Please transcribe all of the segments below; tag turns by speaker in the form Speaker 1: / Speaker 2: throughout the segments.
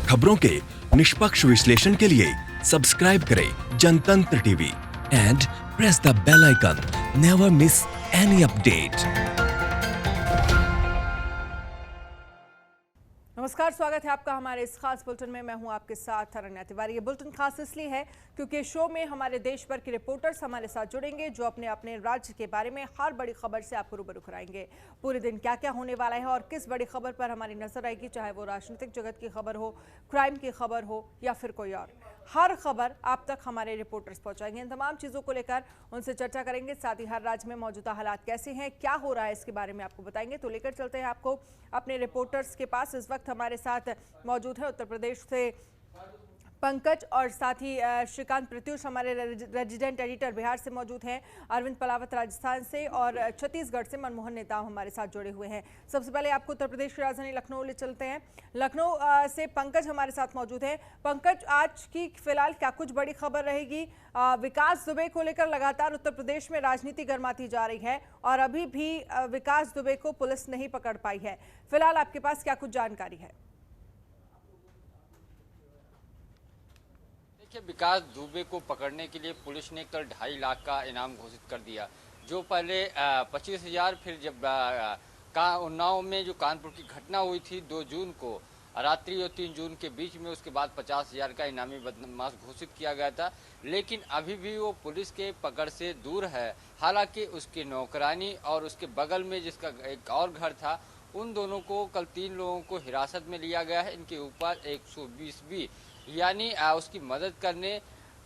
Speaker 1: खबरों के निष्पक्ष विश्लेषण के लिए सब्सक्राइब करें Jantantra TV and press the bell icon. Never miss any update.
Speaker 2: नमस्कार, स्वागत है आपका हमारे इस खास बुलेटिन में। मैं हूं आपके साथ अरण्या तिवारी। ये बुलेटिन खास इसलिए है क्योंकि शो में हमारे देश भर के रिपोर्टर्स हमारे साथ जुड़ेंगे जो अपने अपने राज्य के बारे में हर बड़ी खबर से आपको रूबरू कराएंगे। पूरे दिन क्या क्या होने वाला है और किस बड़ी खबर पर हमारी नजर आएगी, चाहे वो राजनीतिक जगत की खबर हो, क्राइम की खबर हो या फिर कोई और, हर खबर आप तक हमारे रिपोर्टर्स पहुंचाएंगे। इन तमाम चीज़ों को लेकर उनसे चर्चा करेंगे। साथ ही हर राज्य में मौजूदा हालात कैसे हैं, क्या हो रहा है, इसके बारे में आपको बताएंगे। तो लेकर चलते हैं आपको अपने रिपोर्टर्स के पास। इस वक्त हमारे साथ मौजूद है उत्तर प्रदेश से पंकज और साथ ही श्रीकांत प्रत्युष हमारे रेजिडेंट एडिटर बिहार से मौजूद हैं, अरविंद पलावत राजस्थान से और छत्तीसगढ़ से मनमोहन नेताम हमारे साथ जुड़े हुए हैं। सबसे पहले आपको उत्तर प्रदेश की राजधानी लखनऊ ले चलते हैं। लखनऊ से पंकज हमारे साथ मौजूद हैं। पंकज, आज की फिलहाल क्या कुछ बड़ी खबर रहेगी? विकास दुबे को लेकर लगातार उत्तर प्रदेश में राजनीति गर्माती जा रही है और अभी भी विकास दुबे को पुलिस नहीं पकड़ पाई है। फिलहाल आपके पास क्या कुछ जानकारी है?
Speaker 3: विकास दुबे को पकड़ने के लिए पुलिस ने कल 2.5 लाख का इनाम घोषित कर दिया। जो पहले 25,000, फिर जब उन्नाव में जो कानपुर की घटना हुई थी 2 जून को रात्रि और 3 जून के बीच में, उसके बाद 50,000 का इनामी बदमाश घोषित किया गया था। लेकिन अभी भी वो पुलिस के पकड़ से दूर है। हालांकि उसकी नौकरानी और उसके बगल में जिसका एक और घर था, उन दोनों को कल 3 लोगों को हिरासत में लिया गया है। इनके ऊपर 120 यानी उसकी मदद करने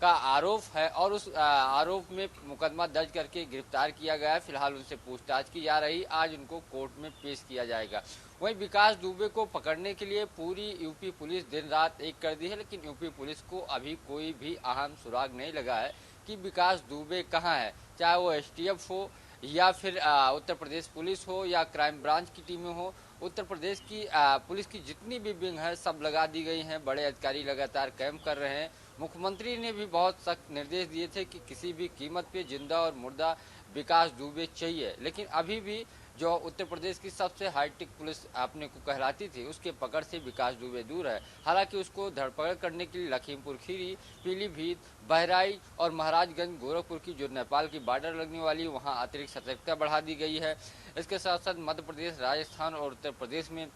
Speaker 3: का आरोप है और उस आरोप में मुकदमा दर्ज करके गिरफ्तार किया गया है। फिलहाल उनसे पूछताछ की जा रही। आज उनको कोर्ट में पेश किया जाएगा। वहीं विकास दुबे को पकड़ने के लिए पूरी यूपी पुलिस दिन रात एक कर दी है, लेकिन यूपी पुलिस को अभी कोई भी अहम सुराग नहीं लगा है कि विकास दुबे कहाँ है। चाहे वो एसटीएफ हो या फिर उत्तर प्रदेश पुलिस हो या क्राइम ब्रांच की टीमें हो, उत्तर प्रदेश की पुलिस की जितनी भी विंग है सब लगा दी गई हैं। बड़े अधिकारी लगातार कैंप कर रहे हैं। मुख्यमंत्री ने भी बहुत सख्त निर्देश दिए थे कि किसी भी कीमत पे जिंदा और मुर्दा विकास दुबे चाहिए। लेकिन अभी भी जो उत्तर प्रदेश की सबसे हाईटेक पुलिस अपने को कहलाती थी, उसके पकड़ से विकास दुबे दूर है। हालांकि उसको धरपकड़ करने के लिए लखीमपुर खीरी, पीलीभीत, बहराइच और महाराजगंज, गोरखपुर की जो नेपाल की बॉर्डर लगने वाली, वहां अतिरिक्त सतर्कता बढ़ा दी गई है। इसके साथ साथ मध्य प्रदेश, राजस्थान और उत्तर प्रदेश में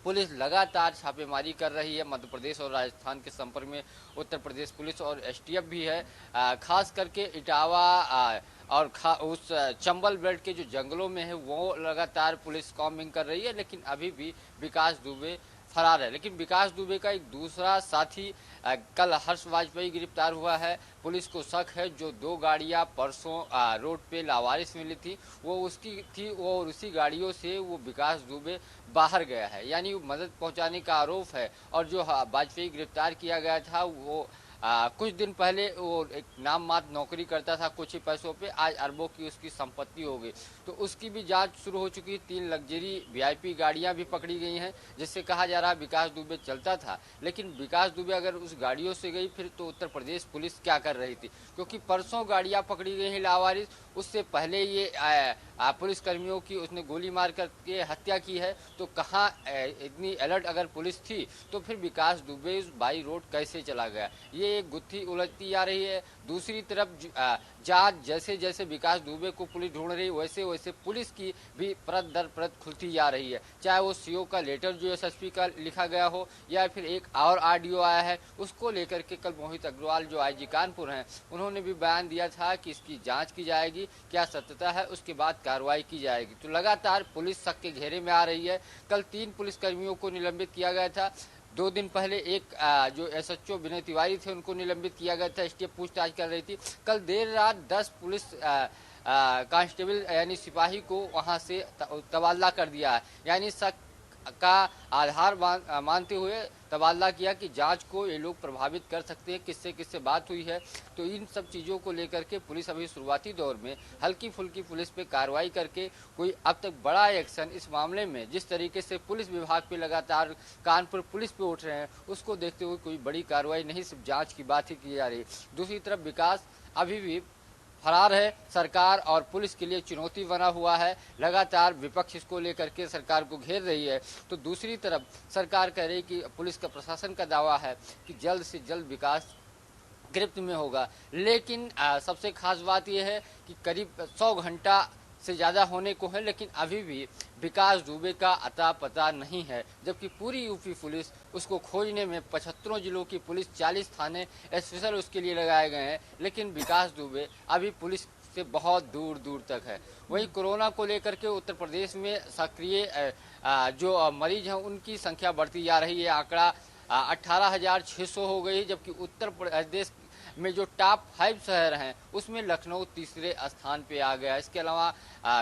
Speaker 3: पुलिस लगातार छापेमारी कर रही है। मध्य प्रदेश और राजस्थान के संपर्क में उत्तर प्रदेश पुलिस और एसटीएफ भी है। खास करके इटावा और उस चंबल बेल्ट के जो जंगलों में है वो लगातार पुलिस कॉम्बिंग कर रही है। लेकिन अभी भी विकास दुबे फरार है। लेकिन विकास दुबे का एक दूसरा साथी कल हर्ष वाजपेयी गिरफ्तार हुआ है। पुलिस को शक है जो 2 गाड़ियां परसों रोड पे लावारिस मिली थी, वो उसकी थी और उसी गाड़ियों से वो विकास दुबे बाहर गया है। यानी मदद पहुंचाने का आरोप है। और जो वाजपेयी गिरफ्तार किया गया था वो कुछ दिन पहले वो एक नाम मात्र नौकरी करता था कुछ ही पैसों पे, आज अरबों की उसकी संपत्ति हो गई। तो उसकी भी जांच शुरू हो चुकी है। 3 लग्जरी वीआईपी गाड़ियां भी पकड़ी गई हैं, जिससे कहा जा रहा है विकास दुबे चलता था। लेकिन विकास दुबे अगर उस गाड़ियों से गई फिर तो उत्तर प्रदेश पुलिस क्या कर रही थी? क्योंकि परसों गाड़ियां पकड़ी गई हैं लावारिस, उससे पहले ये पुलिस कर्मियों की उसने गोली मार करके हत्या की है। तो कहाँ इतनी अलर्ट अगर पुलिस थी तो फिर विकास दुबे उस बाई रोड कैसे चला गया? ये एक गुत्थी उलझती जा रही है। दूसरी तरफ जांच जैसे जैसे विकास दुबे को पुलिस ढूंढ रही है, वैसे वैसे पुलिस की भी परत दर परत खुलती जा रही है। चाहे वो सीओ का लेटर जो एसएसपी का लिखा गया हो या फिर एक और ऑडियो आया है, उसको लेकर के कल मोहित अग्रवाल जो आईजी कानपुर हैं, उन्होंने भी बयान दिया था कि इसकी जांच की जाएगी, क्या सत्यता है, उसके बाद कार्रवाई की जाएगी। तो लगातार पुलिस शक के घेरे में आ रही है। कल 3 पुलिसकर्मियों को निलंबित किया गया था। 2 दिन पहले एक जो एसएचओ विनय तिवारी थे उनको निलंबित किया गया था। एसटीएफ पूछताछ कर रही थी। कल देर रात 10 पुलिस कांस्टेबल यानी सिपाही को वहां से तबादला कर दिया है। यानी शक का आधार मानते हुए तबादला किया कि जांच को ये लोग प्रभावित कर सकते हैं, किससे किससे बात हुई है। तो इन सब चीज़ों को लेकर के पुलिस अभी शुरुआती दौर में हल्की फुल्की पुलिस पे कार्रवाई करके कोई अब तक बड़ा एक्शन इस मामले में, जिस तरीके से पुलिस विभाग पे लगातार कानपुर पुलिस पे उठ रहे हैं, उसको देखते हुए कोई बड़ी कार्रवाई नहीं, सिर्फ जाँच की बात ही की जा रही है। दूसरी तरफ विकास अभी भी फरार है। सरकार और पुलिस के लिए चुनौती बना हुआ है। लगातार विपक्ष इसको लेकर के सरकार को घेर रही है, तो दूसरी तरफ सरकार कह रही कि पुलिस का प्रशासन का दावा है कि जल्द से जल्द विकास गिरफ्त में होगा। लेकिन सबसे खास बात यह है कि करीब 100 घंटा से ज़्यादा होने को है, लेकिन अभी भी विकास दुबे का अता पता नहीं है, जबकि पूरी यूपी पुलिस उसको खोजने में 75 जिलों की पुलिस, 40 थाने स्पेशल उसके लिए लगाए गए हैं, लेकिन विकास दुबे अभी पुलिस से बहुत दूर दूर तक है। वहीं कोरोना को लेकर के उत्तर प्रदेश में सक्रिय जो मरीज हैं उनकी संख्या बढ़ती जा रही है। आंकड़ा 18,600 हो गई, जबकि उत्तर प्रदेश में जो टॉप 5 शहर हैं उसमें लखनऊ तीसरे स्थान पे आ गया। इसके अलावा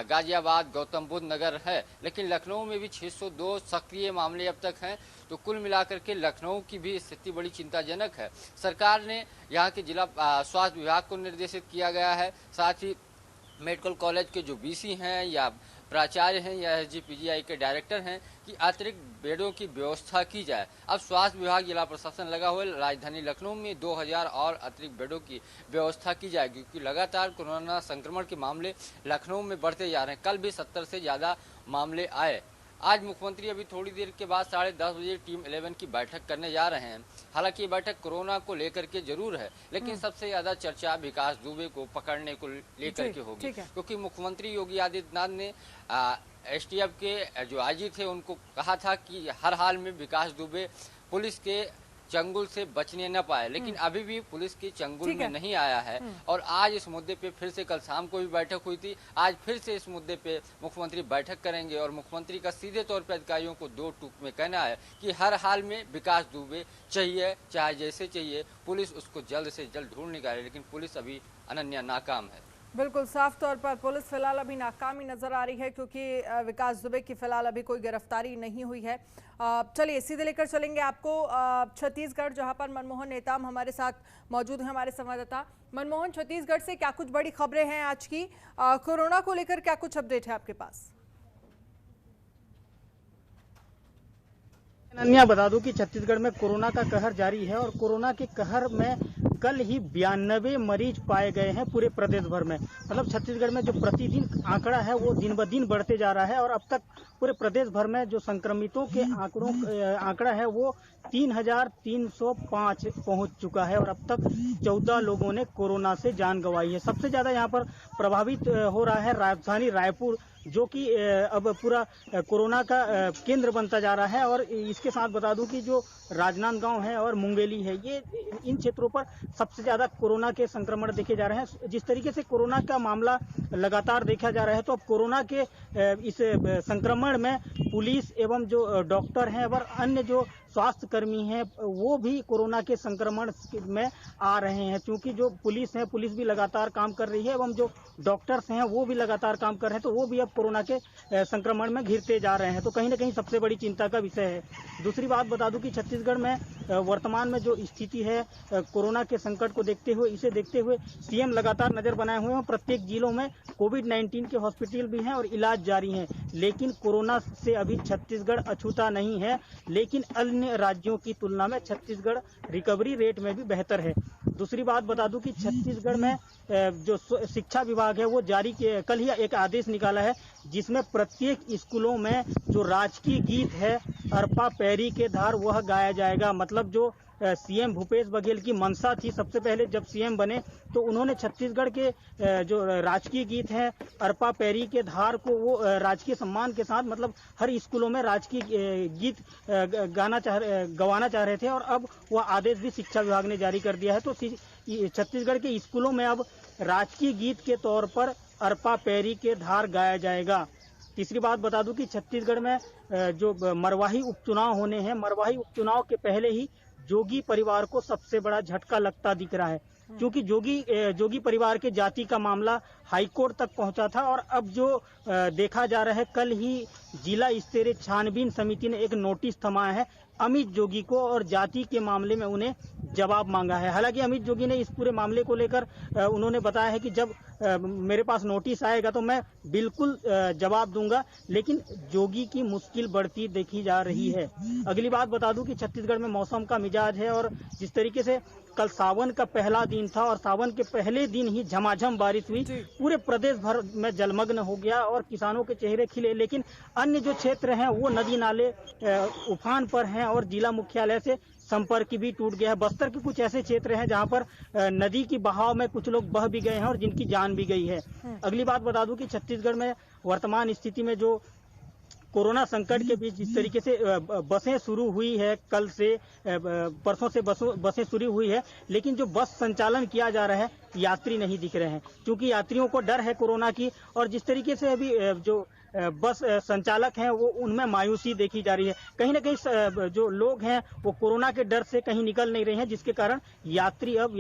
Speaker 3: गाजियाबाद, गौतम बुद्ध नगर है, लेकिन लखनऊ में भी 602 सक्रिय मामले अब तक हैं। तो कुल मिलाकर के लखनऊ की भी स्थिति बड़ी चिंताजनक है। सरकार ने यहाँ के जिला स्वास्थ्य विभाग को निर्देशित किया गया है, साथ ही मेडिकल कॉलेज के जो बीसी हैं या प्राचार्य हैं या एसजीपीजीआई के डायरेक्टर हैं कि अतिरिक्त बेडों की व्यवस्था की जाए। अब स्वास्थ्य विभाग, जिला प्रशासन लगा हुआ है, राजधानी लखनऊ में 2000 और अतिरिक्त बेडों की व्यवस्था की जाए, क्योंकि लगातार कोरोना संक्रमण के मामले लखनऊ में बढ़ते जा रहे हैं। कल भी 70 से ज़्यादा मामले आए। आज मुख्यमंत्री अभी थोड़ी देर के बाद 10:30 बजे टीम 11 की बैठक करने जा रहे हैं। हालांकि ये बैठक कोरोना को लेकर के जरूर है, लेकिन सबसे ज्यादा चर्चा विकास दुबे को पकड़ने को लेकर के होगी, क्योंकि मुख्यमंत्री योगी आदित्यनाथ ने एसटीएफ के जो आईजी थे उनको कहा था कि हर हाल में विकास दुबे पुलिस के चंगुल से बचने न पाए, लेकिन अभी भी पुलिस के चंगुल में नहीं आया है। और आज इस मुद्दे पे फिर से, कल शाम को भी बैठक हुई थी, आज फिर से इस मुद्दे पे मुख्यमंत्री बैठक करेंगे और मुख्यमंत्री का सीधे तौर पे अधिकारियों को 2 टूक में कहना है कि हर हाल में विकास दुबे चाहिए, चाहे जैसे चाहिए, पुलिस उसको जल्द से जल्द ढूंढ निकाले। लेकिन पुलिस अभी अनन्या नाकाम है।
Speaker 2: बिल्कुल साफ तौर पर पुलिस फिलहाल अभी नाकामी नजर आ रही है, क्योंकि विकास दुबे की फिलहाल अभी कोई गिरफ्तारी नहीं हुई है। चलिए सीधे लेकर चलेंगे आपको छत्तीसगढ़, जहां पर मनमोहन नेताम हमारे साथ मौजूद हैं, हमारे संवाददाता। मनमोहन, छत्तीसगढ़ से क्या कुछ बड़ी खबरें हैं आज की? कोरोना को लेकर क्या कुछ अपडेट है आपके पास?
Speaker 4: अनन्या, बता दूं कि छत्तीसगढ़ में कोरोना का कहर जारी है और कोरोना के कहर में कल ही 92 मरीज पाए गए हैं पूरे प्रदेश भर में। मतलब छत्तीसगढ़ में जो प्रतिदिन आंकड़ा है वो दिन ब दिन बढ़ते जा रहा है और अब तक पूरे प्रदेश भर में जो संक्रमितों के आंकड़ा है वो 3,305 पहुंच चुका है और अब तक 14 लोगों ने कोरोना से जान गंवाई है। सबसे ज्यादा यहाँ पर प्रभावित हो रहा है राजधानी रायपुर, जो कि अब पूरा कोरोना का केंद्र बनता जा रहा है। और इसके साथ बता दूं कि जो राजनांदगांव है और मुंगेली है, ये इन क्षेत्रों पर सबसे ज्यादा कोरोना के संक्रमण देखे जा रहे हैं। जिस तरीके से कोरोना का मामला लगातार देखा जा रहा है, तो अब कोरोना के इस संक्रमण में पुलिस एवं जो डॉक्टर हैं और अन्य जो स्वास्थ्य कर्मी हैं वो भी कोरोना के संक्रमण में आ रहे हैं। क्योंकि जो पुलिस है, पुलिस भी लगातार काम कर रही है एवं जो डॉक्टर्स हैं वो भी लगातार काम कर रहे हैं, तो वो भी अब कोरोना के संक्रमण में घिरते जा रहे हैं। तो कहीं ना कहीं सबसे बड़ी चिंता का विषय है। दूसरी बात बता दूं कि छत्तीसगढ़ में वर्तमान में जो स्थिति है कोरोना के संकट को इसे देखते हुए सीएम लगातार नजर बनाए हुए हैं। प्रत्येक जिलों में कोविड-19 के हॉस्पिटल भी हैं और इलाज जारी है। लेकिन कोरोना से अभी छत्तीसगढ़ अछूता नहीं है, लेकिन अन्य राज्यों की तुलना में छत्तीसगढ़ रिकवरी रेट में भी बेहतर है। दूसरी बात बता दूं कि छत्तीसगढ़ में जो शिक्षा विभाग है वो कल ही एक आदेश निकाला है, जिसमें प्रत्येक स्कूलों में जो राजकीय गीत है अरपा पैरी के धार वह गाया जाएगा। मतलब जो सीएम भूपेश बघेल की मंशा थी, सबसे पहले जब सीएम बने तो उन्होंने छत्तीसगढ़ के जो राजकीय गीत हैं अरपा पैरी के धार को वो राजकीय सम्मान के साथ मतलब हर स्कूलों में राजकीय गीत गवाना चाह रहे थे और अब वह आदेश भी शिक्षा विभाग ने जारी कर दिया है। तो छत्तीसगढ़ के स्कूलों में अब राजकीय गीत के तौर पर अरपा पैरी के धार गाया जाएगा। तीसरी बात बता दूं कि छत्तीसगढ़ में जो मरवाही उपचुनाव होने हैं, मरवाही उपचुनाव के पहले ही जोगी परिवार को सबसे बड़ा झटका लगता दिख रहा है, क्योंकि जोगी परिवार के जाति का मामला हाईकोर्ट तक पहुंचा था और अब जो देखा जा रहा है, कल ही जिला स्तरीय छानबीन समिति ने एक नोटिस थमाया है अमित जोगी को और जाति के मामले में उन्हें जवाब मांगा है। हालांकि अमित जोगी ने इस पूरे मामले को लेकर उन्होंने बताया है कि जब मेरे पास नोटिस आएगा तो मैं बिल्कुल जवाब दूंगा, लेकिन जोगी की मुश्किल बढ़ती देखी जा रही है। अगली बात बता दूं कि छत्तीसगढ़ में मौसम का मिजाज है और जिस तरीके से कल सावन का पहला दिन था और सावन के पहले दिन ही झमाझम बारिश हुई, पूरे प्रदेश भर में जलमग्न हो गया और किसानों के चेहरे खिले। लेकिन अन्य जो क्षेत्र हैं वो नदी नाले उफान पर हैं और जिला मुख्यालय से संपर्क भी टूट गया है। बस्तर के कुछ ऐसे क्षेत्र हैं जहां पर नदी की बहाव में कुछ लोग बह भी गए हैं और जिनकी जान भी गई है। अगली बात बता दूं कि छत्तीसगढ़ में वर्तमान स्थिति में जो कोरोना संकट के बीच जिस तरीके से बसें शुरू हुई है, कल से परसों से बसें शुरू हुई है, लेकिन जो बस संचालन किया जा रहा है यात्री नहीं दिख रहे हैं, क्योंकि यात्रियों को डर है कोरोना की। और जिस तरीके से अभी जो बस संचालक हैं वो उनमें मायूसी देखी जा रही है। कहीं ना कहीं जो लोग हैं वो कोरोना के डर से कहीं निकल नहीं रहे हैं, जिसके कारण यात्री अब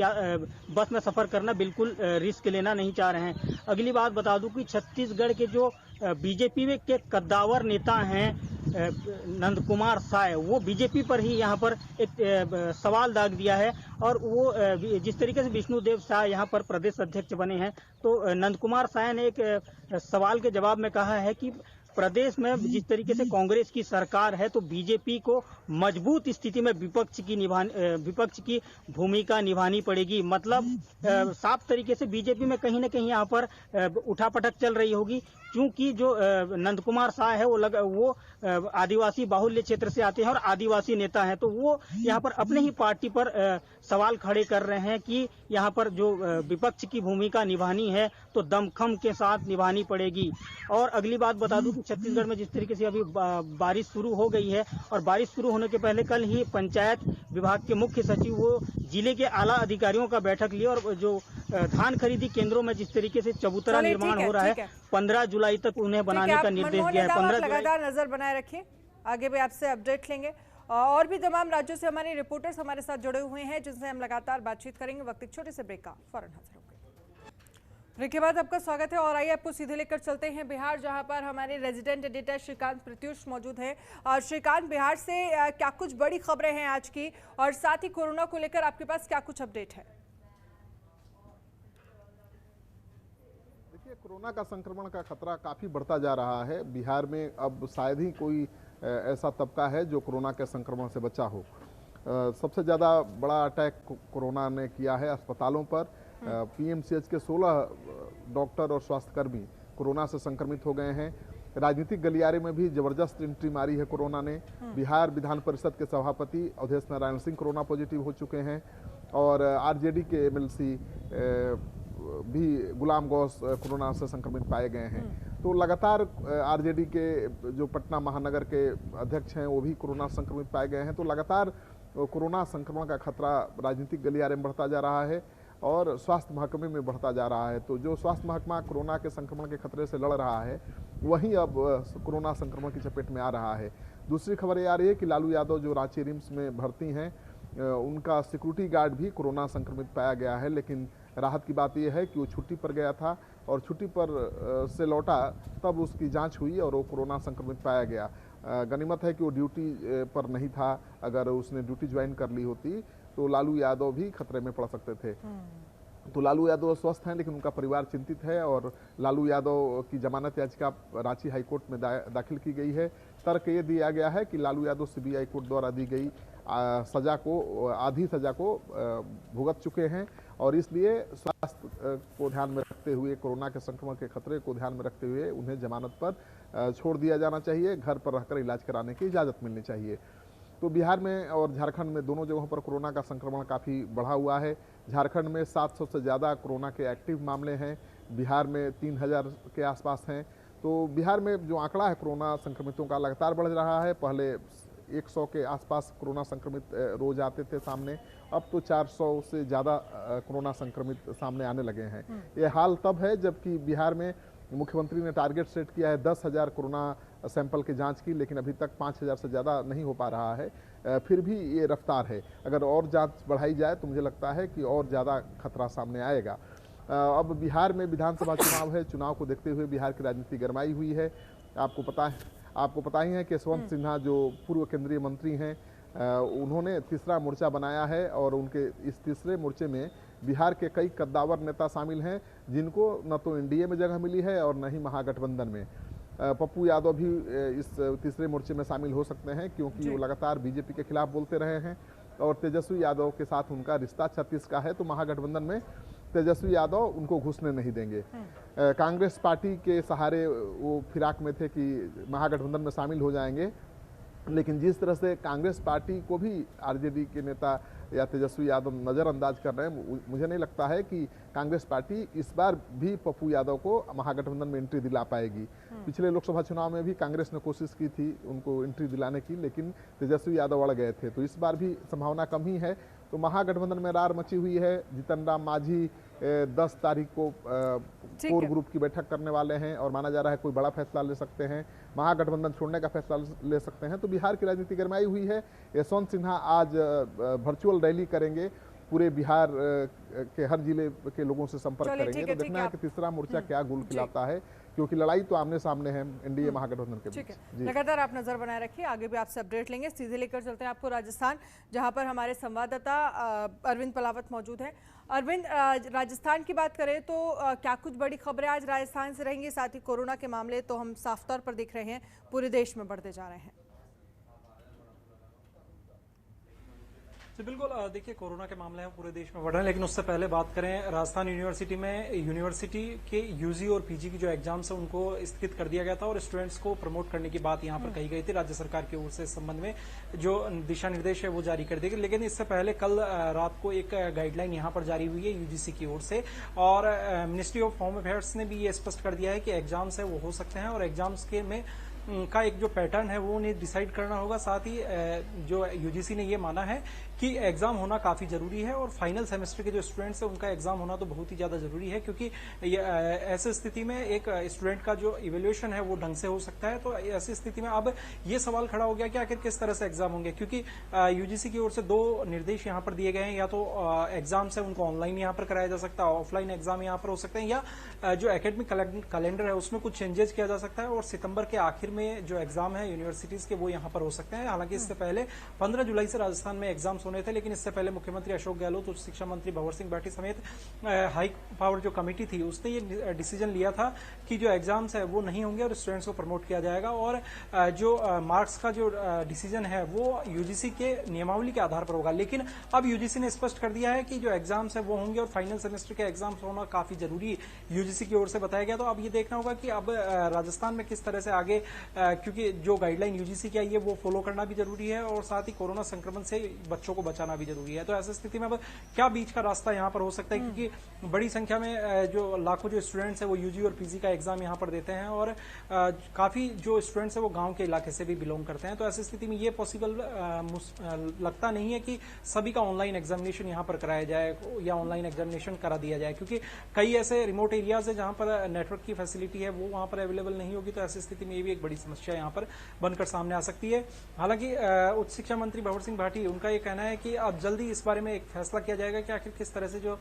Speaker 4: बस में सफर करना बिल्कुल रिस्क लेना नहीं चाह रहे हैं। अगली बात बता दूं कि छत्तीसगढ़ के जो बीजेपी के कद्दावर नेता हैं नंद कुमार साय, वो बीजेपी पर ही यहाँ पर एक सवाल दाग दिया है। और वो जिस तरीके से विष्णुदेव साय यहाँ पर प्रदेश अध्यक्ष बने हैं, तो नंद कुमार साय ने एक सवाल के जवाब में कहा है कि प्रदेश में जिस तरीके से कांग्रेस की सरकार है तो बीजेपी को मजबूत स्थिति में विपक्ष की भूमिका निभानी पड़ेगी। मतलब साफ तरीके से बीजेपी में कहीं ना कहीं यहाँ पर उठापटक चल रही होगी, क्योंकि जो नंद कुमार साय है वो आदिवासी बाहुल्य क्षेत्र से आते हैं और आदिवासी नेता हैं, तो वो यहाँ पर अपने ही पार्टी पर सवाल खड़े कर रहे हैं कि यहाँ पर जो विपक्ष की भूमिका निभानी है तो दमखम के साथ निभानी पड़ेगी। और अगली बात बता दूं कि छत्तीसगढ़ में जिस तरीके से अभी बारिश शुरू हो गई है और बारिश शुरू होने के पहले कल ही पंचायत विभाग के मुख्य सचिव वो जिले के आला अधिकारियों का बैठक लिया और जो धान खरीदी केंद्रों में जिस तरीके से चबूतरा निर्माण हो रहा है 15 जुलाई तक उन्हें बनाने का निर्देश दिया है। 15 जुलाई
Speaker 2: लगातार नजर बनाए रखिए, आगे भी आपसे अपडेट लेंगे। और भी तमाम राज्यों से हमारे रिपोर्टर्स हमारे साथ जुड़े हुए हैं जिनसे हम लगातार बातचीत करेंगे। वक्त एक छोटे से ब्रेक का, फौरन हाजिर होंगे। ब्रेक के बाद आपका स्वागत है और आइए आपको सीधे लेकर चलते हैं बिहार, जहां पर हमारे रेजिडेंट एडिटर श्रीकांत प्रत्युष मौजूद हैं। और श्रीकांत, बिहार से क्या कुछ बड़ी खबरें हैं आज की, और साथ ही कोरोना को लेकर आपके पास क्या कुछ अपडेट है?
Speaker 5: देखिए, कोरोना का संक्रमण का खतरा काफ़ी बढ़ता जा रहा है। बिहार में अब शायद ही कोई ऐसा तबका है जो कोरोना के संक्रमण से बचा हो। सबसे ज़्यादा बड़ा अटैक कोरोना ने किया है अस्पतालों पर। पीएमसीएच के 16 डॉक्टर और स्वास्थ्यकर्मी कोरोना से संक्रमित हो गए हैं। राजनीतिक गलियारे में भी जबरदस्त एंट्री मारी है कोरोना ने। बिहार विधान परिषद के सभापति अवधेश नारायण सिंह कोरोना पॉजिटिव हो चुके हैं और आरजेडी के एमएलसी भी गुलाम गौस कोरोना से संक्रमित पाए गए हैं। तो लगातार आरजेडी के जो पटना महानगर के अध्यक्ष हैं वो भी कोरोना संक्रमित पाए गए हैं। तो लगातार कोरोना संक्रमण का खतरा राजनीतिक गलियारे में बढ़ता जा रहा है और स्वास्थ्य महकमे में बढ़ता जा रहा है। तो जो स्वास्थ्य महकमा कोरोना के संक्रमण के खतरे से लड़ रहा है वहीं अब कोरोना संक्रमण की चपेट में आ रहा है। दूसरी खबर ये आ रही है कि लालू यादव जो रांची रिम्स में भर्ती हैं उनका सिक्योरिटी गार्ड भी कोरोना संक्रमित पाया गया है। लेकिन राहत की बात यह है कि वो छुट्टी पर गया था और छुट्टी पर से लौटा तब उसकी जांच हुई और वो कोरोना संक्रमित पाया गया। गनीमत है कि वो ड्यूटी पर नहीं था। अगर उसने ड्यूटी ज्वाइन कर ली होती तो लालू यादव भी खतरे में पड़ सकते थे। तो लालू यादव स्वस्थ हैं लेकिन उनका परिवार चिंतित है और लालू यादव की जमानत याचिका रांची हाईकोर्ट में दाखिल की गई है। तर्क ये दिया गया है कि लालू यादव सीबीआई कोर्ट द्वारा दी गई आधी सजा को भुगत चुके हैं और इसलिए स्वास्थ्य को ध्यान में रखते हुए, कोरोना के संक्रमण के खतरे को ध्यान में रखते हुए उन्हें जमानत पर छोड़ दिया जाना चाहिए। घर पर रहकर इलाज कराने की इजाज़त मिलनी चाहिए। तो बिहार में और झारखंड में दोनों जगहों पर कोरोना का संक्रमण काफ़ी बढ़ा हुआ है। झारखंड में 700 से ज़्यादा कोरोना के एक्टिव मामले हैं, बिहार में 3000 के आसपास हैं। तो बिहार में जो आंकड़ा है कोरोना संक्रमितों का लगातार बढ़ रहा है। पहले 100 के आसपास कोरोना संक्रमित रोज आते थे सामने, अब तो 400 से ज़्यादा कोरोना संक्रमित सामने आने लगे हैं। ये हाल तब है जबकि बिहार में मुख्यमंत्री ने टारगेट सेट किया है 10,000 कोरोना सैंपल की जांच की, लेकिन अभी तक 5,000 से ज़्यादा नहीं हो पा रहा है। फिर भी ये रफ्तार है। अगर और जांच बढ़ाई जाए तो मुझे लगता है कि और ज़्यादा खतरा सामने आएगा। अब बिहार में विधानसभा चुनाव है। चुनाव को देखते हुए बिहार की राजनीति गरमाई हुई है। आपको पता ही है कि यशवंत सिन्हा जो पूर्व केंद्रीय मंत्री हैं उन्होंने तीसरा मोर्चा बनाया है और उनके इस तीसरे मोर्चे में बिहार के कई कद्दावर नेता शामिल हैं जिनको न तो एनडीए में जगह मिली है और न ही महागठबंधन में। पप्पू यादव भी इस तीसरे मोर्चे में शामिल हो सकते हैं क्योंकि वो लगातार बीजेपी के खिलाफ बोलते रहे हैं और तेजस्वी यादव के साथ उनका रिश्ता 36 का है, तो महागठबंधन में तेजस्वी यादव उनको घुसने नहीं देंगे। कांग्रेस पार्टी के सहारे वो फिराक में थे कि महागठबंधन में शामिल हो जाएंगे, लेकिन जिस तरह से कांग्रेस पार्टी को भी आरजेडी के नेता या तेजस्वी यादव नज़रअंदाज कर रहे हैं, मुझे नहीं लगता है कि कांग्रेस पार्टी इस बार भी पप्पू यादव को महागठबंधन में एंट्री दिला पाएगी। पिछले लोकसभा चुनाव में भी कांग्रेस ने कोशिश की थी उनको एंट्री दिलाने की, लेकिन तेजस्वी यादव अड़ गए थे, तो इस बार भी संभावना कम ही है। तो महागठबंधन में रार मची हुई है। जीतन राम मांझी 10 तारीख को कोर ग्रुप की बैठक करने वाले हैं और माना जा रहा है कोई बड़ा फैसला ले सकते हैं, महागठबंधन छोड़ने का फैसला ले सकते हैं। तो बिहार की राजनीति गरमाई हुई है। यशवंत सिन्हा आज वर्चुअल रैली करेंगे, पूरे बिहार के हर जिले के लोगों से संपर्क करेंगे। तो देखना है कि तीसरा मोर्चा क्या गुल खिलाता है, क्योंकि लड़ाई तो आमने सामने है एनडीए महागठबंधन के बीच।
Speaker 2: लगातार आप नजर बनाए रखिए, आगे भी आपसे अपडेट लेंगे। सीधे लेकर चलते हैं आपको राजस्थान, जहां पर हमारे संवाददाता अरविंद पलावत मौजूद हैं। अरविंद, राजस्थान की बात करें तो क्या कुछ बड़ी खबरें आज राजस्थान से रहेंगी? साथ ही कोरोना के मामले तो हम साफ तौर पर देख रहे हैं पूरे देश में बढ़ते जा रहे हैं।
Speaker 6: जी बिल्कुल, देखिए कोरोना के मामले हैं पूरे देश में बढ़ रहे हैं, लेकिन उससे पहले बात करें राजस्थान यूनिवर्सिटी में, यूनिवर्सिटी के यूजी और पीजी की जो एग्जाम्स है उनको स्थगित कर दिया गया था और स्टूडेंट्स को प्रमोट करने की बात यहां पर कही गई थी। राज्य सरकार की ओर से इस संबंध में जो दिशा निर्देश है वो जारी कर दिए गए, लेकिन इससे पहले कल रात को एक गाइडलाइन यहां पर जारी हुई है यूजीसी की ओर से और मिनिस्ट्री ऑफ होम अफेयर्स ने भी ये स्पष्ट कर दिया है कि एग्जाम्स है वो हो सकते हैं और एग्जाम्स के में का एक जो पैटर्न है वो उन्हें डिसाइड करना होगा। साथ ही जो यूजीसी ने ये माना है कि एग्जाम होना काफी जरूरी है और फाइनल सेमेस्टर के जो स्टूडेंट्स हैं उनका एग्जाम होना तो बहुत ही ज्यादा जरूरी है, क्योंकि ऐसी स्थिति में एक स्टूडेंट का जो इवेल्युएशन है वो ढंग से हो सकता है। तो ऐसी स्थिति में अब ये सवाल खड़ा हो गया कि आखिर किस तरह से एग्जाम होंगे, क्योंकि यूजीसी की ओर से 2 निर्देश यहाँ पर दिए गए हैं। या तो एग्जाम्स है उनको ऑनलाइन यहाँ पर कराया जा सकता है, ऑफलाइन एग्जाम यहाँ पर हो सकते हैं, या जो एकेडमिक कैलेंडर है उसमें कुछ चेंजेस किया जा सकता है और सितंबर के आखिर में जो एग्जाम है यूनिवर्सिटीज के वो यहाँ पर हो सकते हैं। हालांकि इससे पहले 15 जुलाई से राजस्थान में एग्जाम्स होने थे, लेकिन इससे पहले मुख्यमंत्री अशोक गहलोत, उच्च शिक्षा मंत्री भंवर सिंह भाटी समेत हाई पावर जो कमेटी थी उसने ये डिसीजन लिया था कि जो एग्जाम्स है वो नहीं होंगे और स्टूडेंट्स को प्रमोट किया जाएगा और जो मार्क्स का जो डिसीजन है वो यूजीसी के नियमावली के आधार पर होगा। लेकिन अब यूजीसी ने स्पष्ट कर दिया है कि जो एग्जाम्स है वो होंगे और फाइनल सेमेस्टर के एग्जाम्स होना काफी जरूरी यूजीसी की ओर से बताया गया। तो अब ये देखना होगा कि अब राजस्थान में किस तरह से आगे, क्योंकि जो गाइडलाइन यूजीसी की आई है वो फॉलो करना भी जरूरी है और साथ ही कोरोना संक्रमण से बच्चों को बचाना भी जरूरी है। तो ऐसी स्थिति में अब क्या बीच का रास्ता यहाँ पर हो सकता है, क्योंकि बड़ी संख्या में जो लाखों जो स्टूडेंट्स है वो यूजी और पीजी का एग्जाम यहाँ पर देते हैं और काफी जो स्टूडेंट्स है वो गांव के इलाके से भी बिलोंग करते हैं। तो ऐसी स्थिति में ये पॉसिबल लगता नहीं है कि सभी का ऑनलाइन एग्जामिनेशन यहाँ पर कराया जाए या ऑनलाइन एग्जामिनेशन करा दिया जाए, क्योंकि कई ऐसे रिमोट एरियाज है जहां पर नेटवर्क की फैसिलिटी है वो वहां पर अवेलेबल नहीं होगी। तो ऐसी स्थिति में ये भी एक बड़ी समस्या यहाँ पर बनकर सामने आ सकती है। हालांकि उच्च शिक्षा मंत्री भंवर सिंह भाटी, उनका ये कहना है कि अब जल्दी इस बारे में एक फैसला किया जाएगा कि आखिर किस तरह से जो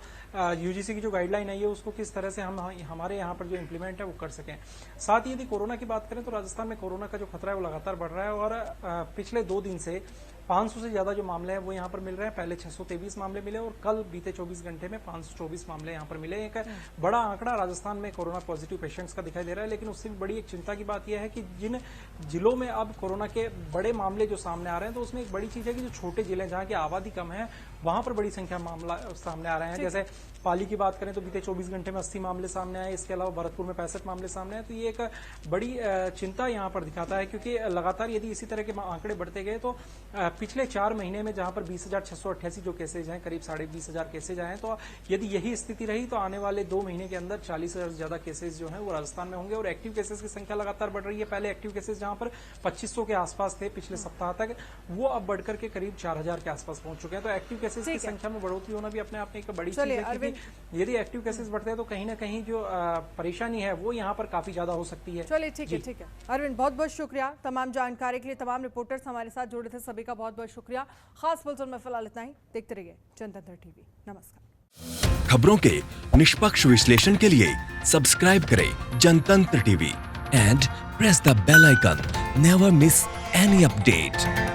Speaker 6: यूजीसी की जो गाइडलाइन आई है उसको किस तरह से हम हमारे यहाँ पर जो इम्प्लीमेंट है वो कर सकें। साथ ही यदि कोरोना की बात करें तो राजस्थान में कोरोना का जो खतरा है वो लगातार बढ़ रहा है और पिछले 2 दिन से 500 से ज्यादा जो मामले हैं वो यहाँ पर मिल रहे हैं। पहले 623 मामले मिले और कल बीते 24 घंटे में 524 मामले यहाँ पर मिले। एक बड़ा आंकड़ा राजस्थान में कोरोना पॉजिटिव पेशेंट्स का दिखाई दे रहा है, लेकिन उससे भी बड़ी एक चिंता की बात यह है कि जिन जिलों में अब कोरोना के बड़े मामले जो सामने आ रहे हैं तो उसमें एक बड़ी चीज है कि जो छोटे जिले जहाँ की आबादी कम है वहां पर बड़ी संख्या मामला सामने आ रहे हैं। जैसे पाली की बात करें तो बीते 24 घंटे में 80 मामले सामने आए, इसके अलावा भरतपुर में 65 मामले सामने आए। तो ये एक बड़ी चिंता यहाँ पर दिखाता है, क्योंकि लगातार यदि इसी तरह के आंकड़े बढ़ते गए तो पिछले 4 महीने में जहां पर 20,688 जो केसेज हैं, करीब 20,500 केसेज आए, तो यदि यही स्थिति रही तो आने वाले 2 महीने के अंदर 40,000 से ज्यादा केसेज जो है वो राजस्थान में होंगे और एक्टिव केसेज की संख्या लगातार बढ़ रही है। पहले एक्टिव केसेज जहां पर 2500 के आसपास थे पिछले सप्ताह तक, वो अब बढ़कर के करीब 4,000 के आसपास पहुंच चुके हैं। तो एक्टिव केसेज की संख्या में बढ़ोतरी होना भी अपने आप में एक बड़ी चीज है, क्योंकि यदि एक्टिव केसेस बढ़ते हैं तो कहीं ना कहीं जो परेशानी है वो यहाँ पर काफी ज्यादा हो सकती है।
Speaker 2: चलिए ठीक है अरविंद, बहुत बहुत शुक्रिया तमाम जानकारी के लिए। तमाम रिपोर्टर्स हमारे साथ जुड़े थे, सभी का बहुत बहुत शुक्रिया। खास बुलेटिन में फिलहाल इतना ही। देखते रहिए जनतंत्र टीवी। नमस्कार।
Speaker 1: खबरों के निष्पक्ष विश्लेषण के लिए सब्सक्राइब करें Jantantra TV and press the bell icon. Never miss any update.